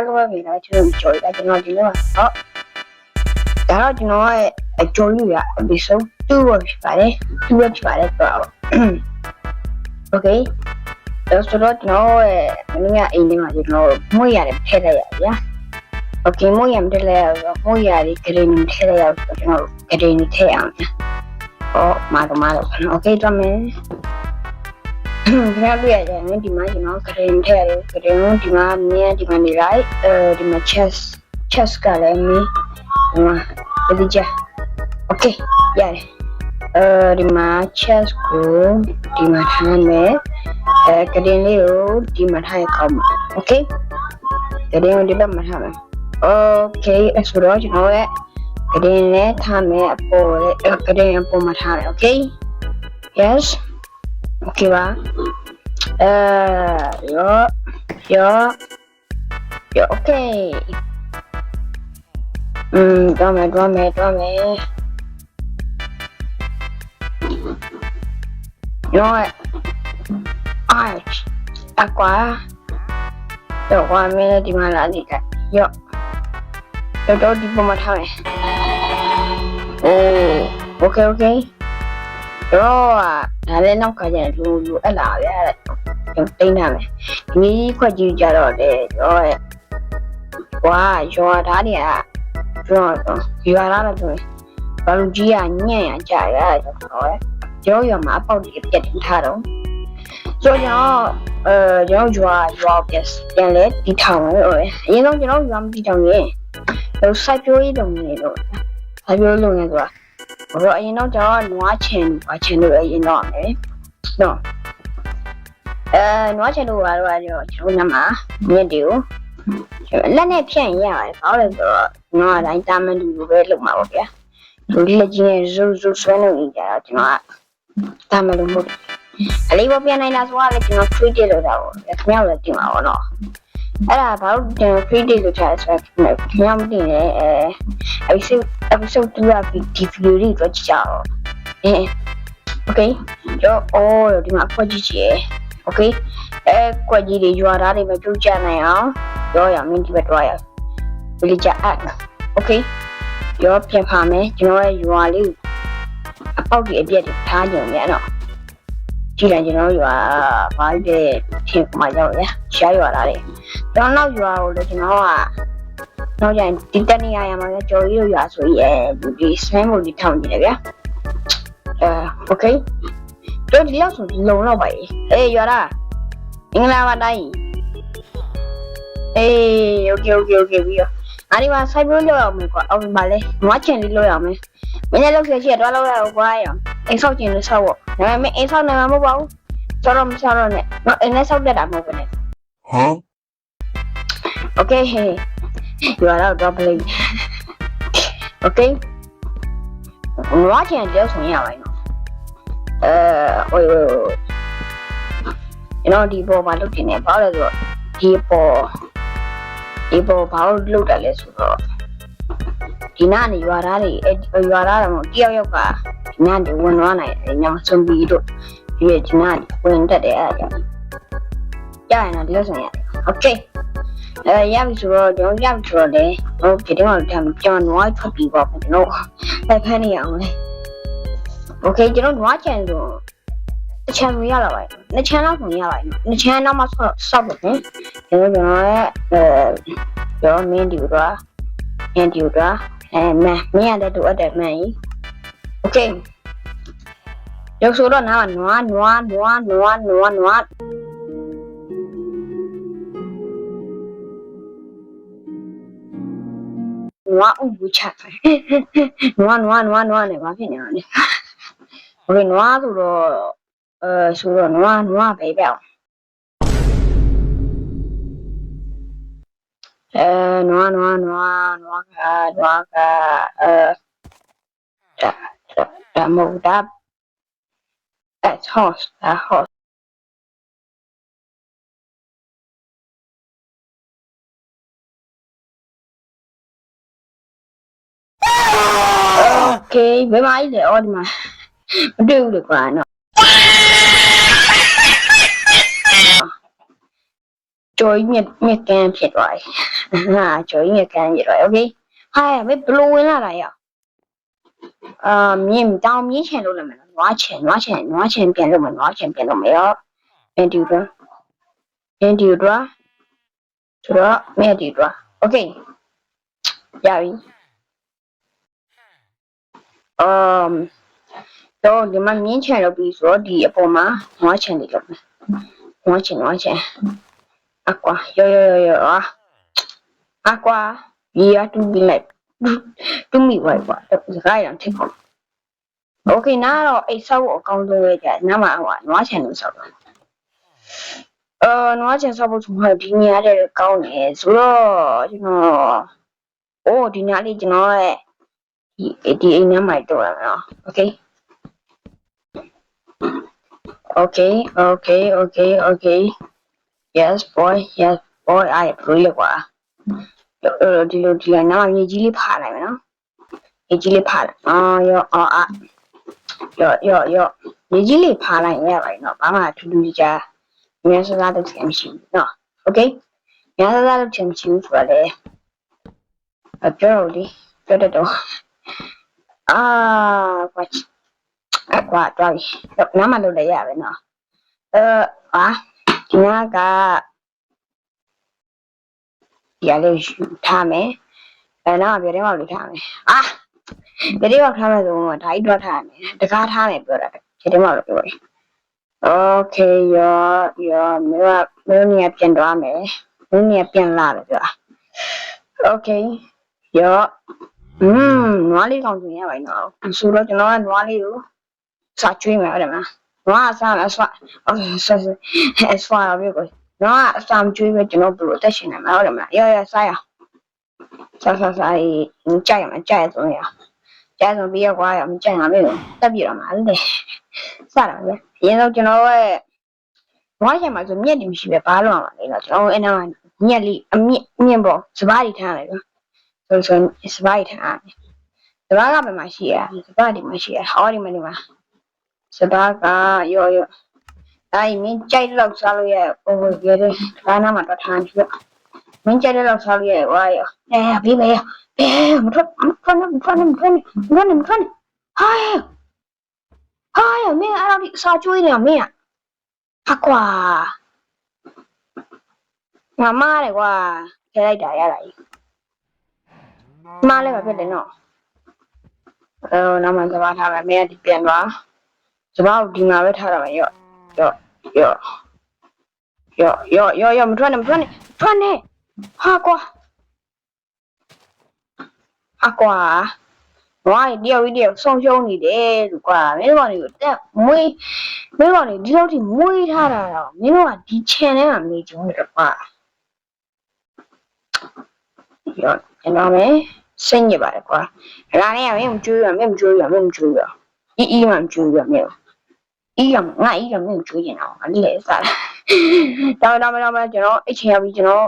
Hello everyone, enjoy that you know. Oh, that you know I enjoy you episode 2 watch Friday, 2 watch Friday. Okay, just to let you know, we are in the muy are ya. Okay, muy am muy are getting getting oh, malo. Okay, drum Grabe yan, di ma karen tere, karen di ma niya di ma nilai, di ma chess kala mi, di ma belija. Okay, yan. Di ma chess ko, di ma thame, karen leo di ma thai kaum. Okay, karen di ba ma thame. Okay, explore you know it. Karen le thame apo, karen apo ma thame. Okay, yes. Okay ba? Yo, okay. Drum. Yo, arch, aqua. Yo, qua mẹ đi mà làm gì cả. Yo, đó đi bộ mặt thôi. Oh, okay. Rồi, lên nông cái này lu ở lại đấy, trong tin này, nghĩ qua gì giờ rồi, wow, rồi đã đi à, rồi đó là rồi, và lu gì à nhẹ chạy ra rồi mà bao nhiêu tiền thà đâu, rồi yes, tiền lệ đi thằng rồi, nhưng nó làm đi thằng gì, rồi sai phiếu đồng này rồi, sai phiếu luôn này rồi. Rồi nó cho nó chèn được nó đấy no nó chèn được rồi chúng mà nghe điều lần này phiền ya có là nó đánh ta mình đủ về lúc mà ok rồi là gì rồi xoay nó đi ra nó ta mình đúng lấy bao nhiêu này là số là nó free đi rồi đâu nhau là tiếng nào nóအဲ့ဒါဘာလို့free day လို့ထားဆိုတော့ညမတင်လေepisode 2ကဒီဗီဒီယိုလေးတော့ကြာတော့okay တော့ဒီမှာဖွက်ကြည့်ချင်okay ကွက်ကြီးတွေရွာသားတွေမပြုတ်ကြနိုင်အောင်ရောရမင်းဒီဘက်တော့ရ villager act okay ရောပြန်ဖာမယ်ကျွန်တော်ရဲ့ရွာလေးအပေါက်တွေအပြက်တွေထားကြုံရတော့ကြည့်လိုက်ကျွန်တော်ရွာဘာလဲထင်မှရောက်ရရှားရွာသားတွေကျွန်တော်နောက်ရွာကိုလည်းကျွန်တော်ကနောက်ကျရင်ဒီတနေ့ရမှာလည်းကြော်ရီရွာဆိုရဲဒီစမ်းမို့ဒီထောင်နေတယ်ဗျာokay တို့ဒီလောက်ဆိုဒီလုံတော့ပါအေးရွာသားအင်္ဂလာပါတိုင်းokay ပြီးတော့အဲ့ဒီမှာစိုက်ပျိုးလောက်အောင်မယ်ကွာအော်ပါလေနွားချင်လေးလောက်အောင်မယ်မင်းလည်းလောက်ရရှိတော့လောက်ရအောင်ကွာရောအိမ်ဆောက်ချင်လို့ဆောက်ပေါ့ဒါပေမဲ့အိမ်ဆောက်နေမှာမဟုတ်ပါဘူးဆောက်တော့မဆောက်တော့နဲ့နော်အိမ်နဲ့ဆောက်တတ်တာမဟုတ်ဘူးနဲ့ဟမ် okay ရွာတော့တော့ပလိokay နွားချင်လောက်ဆိုရပါနော်ကျွန်တော်ဒီပေါ်မှာလုပ်တင်နေပါလို့ဆိုတော့ဒီပေါ်ဘာလို့လုပ်တယ်လဲဆိုတော့ဒီနာနေရွာသားတွေရွာသားတော့တယောက်ကဒီနာတွေဝင်သွားနိုင်တယ်ညောင်စွန်ပြီးတို့ဒီနာဝင်တတ်တယ်အဲ့ဒါကြောင့်ရရင်တော့ဒီလိုဆိုရတယ်โอเคရပြီဆိုတော့ကျွန်တော်ရပြီဆိုတော့လေဟိုဒီတော့ကျွန်တော်နွားထွက်ပြီးပေါ့ကျွန်တော်လိုက်ဖမ်းနေအောင်လေโอเคကျွန်တော်နွားချန်ဆိုတစ်ချန်မရလာပါဘူးနှစ်ချန်လောက်ဆိုရပါဘူးနှစ်ချန်တော့မှဆောက်လို့ကျွန်တော်ရဲ့ရောမင်းဒီတော့မင်းရတဲ့တူအပ်တယ်မင်းโอเคရုပ်ဆိုတော့နားနွားဥပူချနွားနဲ့ဘာဖြစ်နေလဲโอเคနွားဆိုတော့ဆိုတော့နွားပဲပြောင်းနွားကဒါမဟုတ်တာhorse okay ဘယ်မှာလဲဒီမှာမတွေ့ဘူးလေကွာနော်ကြော်ကြီးမြက်ကန်းဖြစ်သွားတယ် ဟာကျော်ကြီးကန်းရတော့ okay ဟာမင်းဘလို့ဝင်လာတာရမြင်းတောင်မြင်းချင်လို့လည်းမလားနွားချင်ပြန်လို့မနွားချင်ပြန်လို့မရောအန်တီတော့ဆိုတော့မင်းတီတော့ okay ရပြီတော့ဒီမှာမြင်းချင်လို့ပြီးဆိုတော့ဒီအပေါ်မှာနွားချင်တယ်လို့နွားချင်အကွာရောအကွာဒီရတူပြီးလိုက်တူမိပါကွာစကားရအောင်ထစ်ပေါ့ okay နားတော့အိတ်ဆောက်ဖို့အကောင်းဆုံးပဲကြာနားမှာဟိုနွားချင်လို့ဆောက်တာနွားချင်ဆောက်ဖို့ဆိုမှဒီနေရာတဲ့ကောင်းတယ်ဆိုတော့ကျွန်တော်ဒီညလေးကျွန်တော်ရဲ့ဒီအိမ်ထဲမှာတော့ရမယ်နော် okay yes boy I really ကွာဒီလိုနားမြေကြီးလေးဖားလိုက်မယ်နော်မြေကြီးလေးဖားလိုက်ရောမြေကြီးလေးဖားလိုက်ရပါတယ်နော်ဘာမှထူးထူးခြားမြန်စကားတော့ချင်မရှိဘူးနော် okay မြန်စကားတော့ချင်မရှိဘူးဆိုတော့လေပြောတတ်တော့ကွာတော့နားမလို့လည်းရပဲနော်ဒီနားကဒီအလေးယူထားမယ်နောက်ပြတဲ့မောက်လေးထားမယ်ပြတဲ့မောက်ထားမယ်ဆိုတော့ဒါကြီးတော့ထားမယ်တကားထားမယ်ပြောတာပြတဲ့မောက်လို့ပြောတယ် okay ရောမင်းနေပြန်သွားမယ်မင်းနေပြန်လာတယ်ပြော okay ရောနွားလေးကောင်းကျင်ရပါ့နော်ဆိုတော့ကျွန်တော်ကနွားလေးကိုစာကျွေးမယ်ဟုတ်တယ်မလားနွားအစားအဆွokay ဆွာပြီးကိုနွားအစားကျွေးပဲကျွန်တော်ဘယ်လိုတက်ရှင်နိုင်မှာဟုတ်တယ်မလားရောစားရစားကြိုက်ရမှာကြိုက်ဆုံးရကြိုက်ဆုံးပြီးရကွာရမကြိုက်မှာမင်းတက်ပြတော့မှာလေစားတာပဲအရင်ဆုံးကျွန်တော်ရဲ့နွားချင်မှာဆိုမြက်တင်မရှိပဲဘာလို့အောင်လဲနော်ကျွန်တော်အဲ့နာမြက်လေးအမြင့်ပေါ့စပားတွေထားတယ်ဆိုစပားတွေထားတယ်စပားကဘယ်မှာရှိရစပားဒီမှာရှိရဟောဒီမှာစပားကရောအဲ့မင်းကြိုက်လောက်စားလို့ရပုံပေါ်ရတဲ့ဒါနာမှာတော့ထားပြီးမင်းကြိုက်လောက်စားလို့ရဝါရောပြီးမယ်မထွက်ဟာမင်းအဲ့တော့ဒီစာကျွေးနေမင်းဟာကွာငါမားတယ်ကွာခဲလိုက်တာရတာကြီးမားလည်းမဖြစ်တယ်နော်နောက်မှစပားထားမယ်မင်းကဒီပြန်သွားစပားကိုဒီမှာပဲထားတာပဲရောမထွက်နဲ့ဟာကွာဝိုင်းတယောက်ဆုံးရှုံးနေတယ်လို့ကွာမင်းတို့ကတက်မွေးမင်းတို့ကဒီလောက်ထိမွေးထားတာတော့မင်းတို့ကဒီ channel မှာနေကြုံနေတော့ကွာရောကျွန်တော်မယ်စိတ်ညစ်ပါတယ်ကွာဒါနဲ့မင်းမကျွေးရအီးမှမကျွေးရမင်းငါအီးကမင်းကျွေးရင်တော့အလေးလေးစားတောင်းကျွန်တော်အချိန်ရောက်ပြီဆိုတော့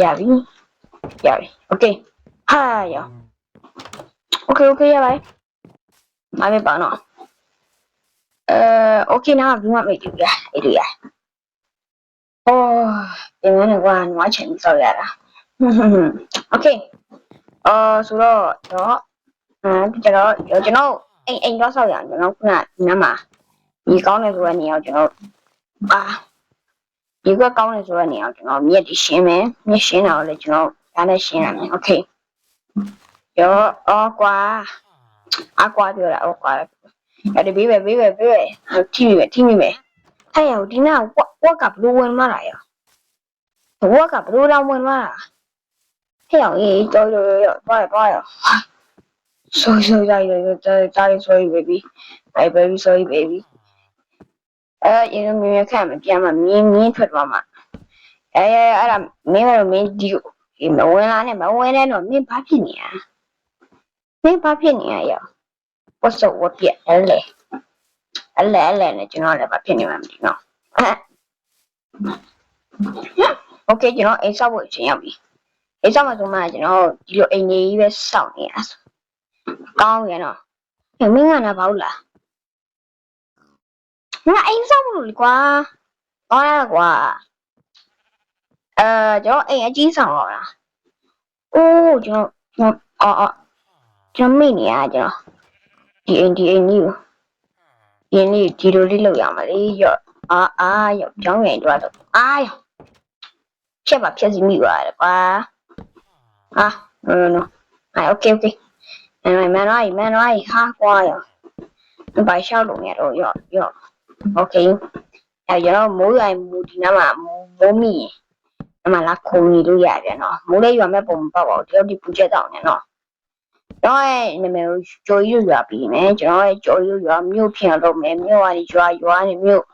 ရပြီ okay ဟာရ okay ရပါတယ်မမေးပါနော်okay နာဘူးမမေးကြည့်ရအဲ့ဒီရဒီမှာကွာနွားချင်စောက်ရတာ okay ဆိုတော့ကျွန်တော်အိမ်တော့ဆောက်ရအောင်ကျွန်တော်ခုနနားမှာဒီကောင်းတယ်ဆိုတဲ့နေရာကိုကျွန်တော်ဒီကကောင်းတယ်ဆိုတဲ့နေရာကိုကျွန်တော်မြက်ရှင်းမယ်မြက်ရှင်းတာကိုလည်းကျွန်တော်ဒါနဲ့ရှင်းရမယ် okay ရောကွာပြောတာကွာအဲ့ဒီဘေးပဲထိမိမယ်အဲ့ရောဒီနာဝက်ကဘလို့ဝင်မလာရောဝက်ကဘလို့တော့ဝင်မလာဟဲ့အောင်ရေးတော်ပါရောsorry baby sorry baby ရင်မင်းခန့်မပြန်မမြင်းထွက်သွားမှာအဲ့ဒါမင်းကတော့မင်းဒီမဝင်လာနဲ့မဝင်နဲ့တော့မင်းဘာဖြစ်နေရရောဝတ်စုပ်ဝတ်ပြအဲ့လေနဲ့ကျွန်တော်လည်းဘာဖြစ်နေမှမသိနော် okay ကျွန်တော်အိမ်ဆောက်ဖို့အချိန်ရောက်ပြီအိမ်ဆောက်မှဆိုမှကျွန်တော်ဒီလိုအိမ်ကြီးပဲစောင့်နေရကောင်းရနော်မင်းကနားပါဘူးလားငါအိမ်ဆောက်လို့ကွာ là quả cho anh ấy chỉ xong rồi à ô cho mình à cho thì anh như chỉ đồ đi lâu mà đi giờ giờ cho ngày đó được ai chắc bà kia gì mì rồi quá no ok mày nói ha qua rồi bài sao đủ nghe rồi rồi ok giờ mỗi ngày mua thì nó mà mua mì mà là không đi đâu vậy nó mỗi ngày mà bông bao thì đi phụ trợ đâu nó rồi mày cho yêu giờ bị mẹ cho yêu giờ nhiều tiền đâu mẹ nhiều anh cho anh nhiều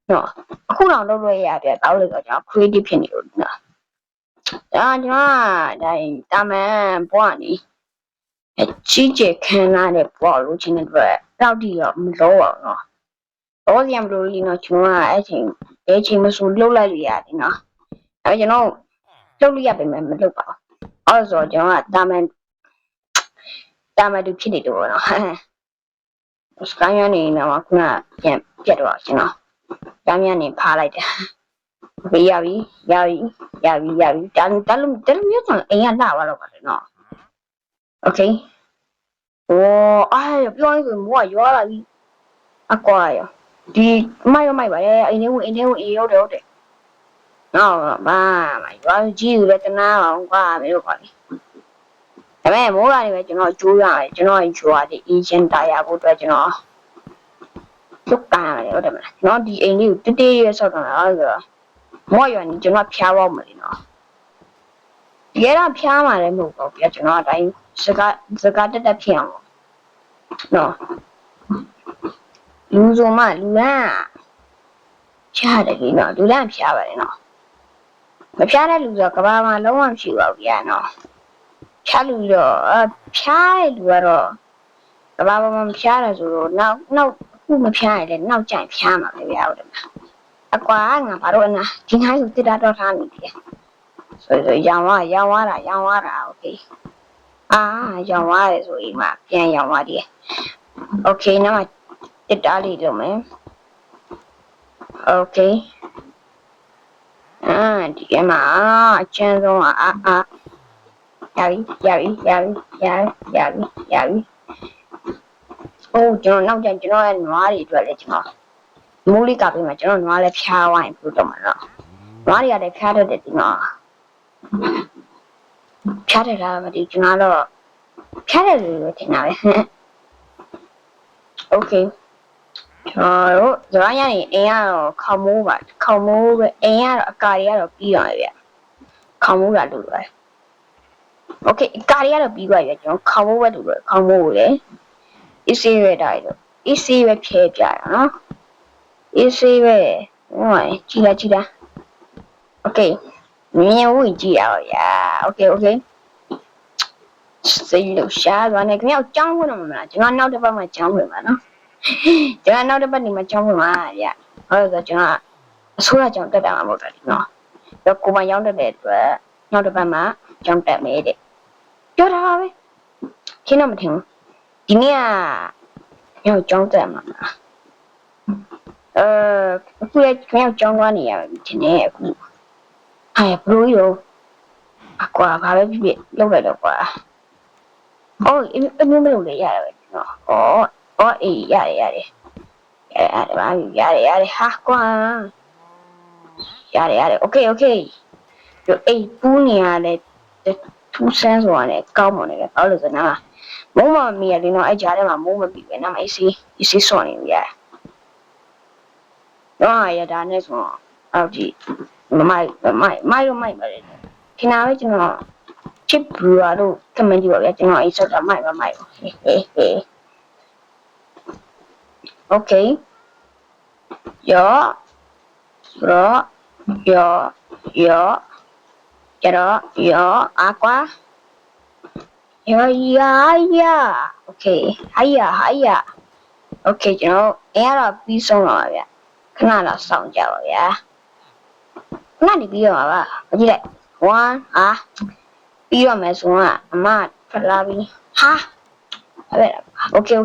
nó không nào đâu rồi vậy tao lấy cái credit tiền nhiều nữa đây ta mẹ bỏ đi chỉ看那的暴露进来个到底要没着啊？我讲不里呢，穷啊，爱情么说留来的呀的呢，而且呢，留了也被没留吧。我说讲啊，他们都屁的多了，我是刚原的那么那别多少钱呢？刚原的爬来的，要但没从哎呀哪完了吧的呢 ？OK。哎呀，ပြောရင်ဆိုမိုးကရွာလာပြီအကွာရဒီမိုက်ပါလေအိမ်ထဲဝင်ရောက်တယ်နော်ဘာရွာကြီးယူလဲတနာအောင်ကွာမင်းတို့ပါလေဒါပေမဲ့မိုးလာနေပဲကျွန်တော်ကျိုးရတယ်ကျွန်တော်ရွာဒီအင်ဂျင်တာယာဖို့အတွက်ကျွန်တော်လုတ်ကန်ရတယ်ဟုတ်တယ်မလားကျွန်တော်ဒီအိမ်လေးကိုတေးရဲဆောက်တာလားဆိုတော့မိုးရွာနေကျွန်တော်ဖျားသွားမလို့နော်ဒီကတော့ဖျားမှလည်းမဟုတ်ပါဘူးကျွန်တော်အတိုင်းစကားတက်ဖြစ်အောင်နော်လူဆိုမှလူလန်းဖြားတယ်ကြီးနော်လူလန်းဖြားပါတယ်နော်မဖြားတဲ့လူဆိုကဘာမှလုံးဝမရှိပါဘူးဗျာနော်ဖြားလူတော့ဖြားတဲ့လူကတော့ကဘာမှမဖြားတယ်ဆိုတော့နောက်ခုမဖြားရတဲ့နောက်ကျရင်ဖြားမှာပဲဗျာဟုတ်တယ်မလားအကွာငါဘာလို့နာဒီငါ့ကိုတစ်တာတော့ထားနေတယ်ဆိုရောင်းသွားတာโอเคရောင်းသွားတယ်ဆိုရင်မှပြန်ရောင်းသွားတယ်โอเคနောက်မှတစ်တားလေးလုပ်မယ်โอเคဒီမှာအချမ်းဆုံးရပြီအိုးကျွန်တော်နောက်ကျကျွန်တော်ရဲ့နွားတွေအတွက်လည်းကျွန်တော်မိုးလေးကပေးမှာကျွန်တော်နွားလည်းဖြားဝိုင်းပြုတော့မှာနော်နွားတွေကလည်းဖြားတတ်တယ်ဒီမှာဖြားတယ်လားမသိကျွန်တော်တော့ဖြားတယ်လို့ထင်တာပဲโอเคကျွန်တော်ရရင်အိမ်ကတော့ခေါင်းမိုးပဲအိမ်ကတော့အကာတွေကတော့ပြီးတော့ဗျခေါင်းမိုးကလို့ပဲโอเคအကာတွေကတော့ပြီးပါပြီကျွန်တော်ခေါင်းမိုးပဲလို့ခေါင်းမိုးကိုလေအစ်စေးပဲတိုင်းတော့အစ်စေးပဲဖြဲပြရနော်အစ်စေးပဲဟိုကြည့်လားโอเคမြင်ဝင်ကြည့်ရအောင်ဗျာโอเคစိတ်လို့ရှားသွားနေခင်ဗျာကြောင်းဝင်တော့မလားကျွန်တော်နောက်တစ်ပတ်မှကြောင်းဝင်ပါနော်ကျွန်တော်နောက်တစ်ပတ်နေမှကြောင်းဝင်ပါဗျာဟုတ်ဆိုကျွန်တော်အစိုးရကြောင်းတက်တာမှာမဟုတ်တာဒီနော်တော့ကိုမရောက်တဲ့အတွက်နောက်တစ်ပတ်မှကြောင်းတက်မယ်တဲ့ပြောတာပါပဲရှင်းတော့မထင်ဘူးဒီနေ့ကညကြောင်းတက်မှာအခုလည်းခင်ဗျာကြောင်းသွားနေရပြီဒီနေ့အခုဘလို့ရောအကွာဘာပဲဖြစ်လောက်လိုက်တော့ကွာအမျိုးမလို့လေရတယ်ပဲနော်အေးရတယ်ဟာကွာရတယ်โอเคဒီအိမ်ပူးနေရတယ်ထူးဆန်းဆိုတာနဲ့ကောင်းမွန်တယ်ဘာလို့လဲဆိုတော့မုံမမီရတယ်နော်အဲ့ကြားထဲမှာမုံမပြီးပဲနားမအေးစီစောနေပြီတော့ရတာနဲ့ဆိုအော်ဒီမိုက်ပါတယ်ခင်ဗျားပဲကျွန်တော်ချစ်ဘူရာတို့ကမန်ကြီးပါဗျာကျွန်တော်အိတ်ဆက်တာမိုက်ဟေးโอเคရောအကွာโอเคโอเคကျွန်တော်အဲ့တော့ပြီးဆုံးတော့ပါဗျာခဏတော့စောင့်ကြပါဗျာခဏနေပြီးတော့ပါကြည့်လိုက်1ပြီးတော့မယ်ဆိုတော့အမထွက်လာပြီဟာအဲ့ဒါโอเค1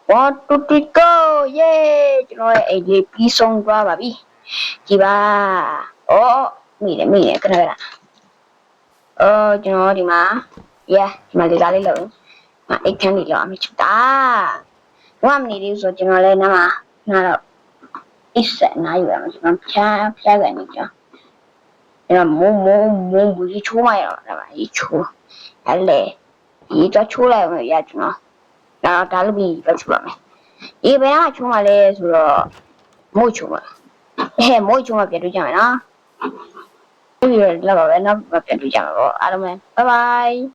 2 1 2 3 go ယေကျွန်တော်ရဲ့အိတ်လေးပြီးဆုံးသွားပါပြီကြည်ပါအော်မိတယ်ခဏကျွန်တော်ဒီမှာဒီမှာဒီကားလေးလုံးအိတ်ခန်းလေးလောက်အမြချတာဘာမှမနေသေးဆိုကျွန်တော်လည်းနားတော့အစ်ဆက်နားယူရမှာကျွန်တော်ဖျားကန်နေကြအဲ့တော့မုံဘူးချိုးမရတော့ဒါပါကြီးချိုးအဲ့လေဒီတော့ချိုးလိုက်အောင်ရကျွန်တော်ဒါလည်းပြီးတော့ချိုးရမယ်ဒီဘယ်ကချိုးမှလဲဆိုတော့မို့ချိုးမှာမို့ချိုးမှပြန်တွေ့ကြမယ်နော်ဒီလောက်ပါပဲနောက်ပြန်တွေ့ကြမှာပေါ့အားလုံးပဲ bye bye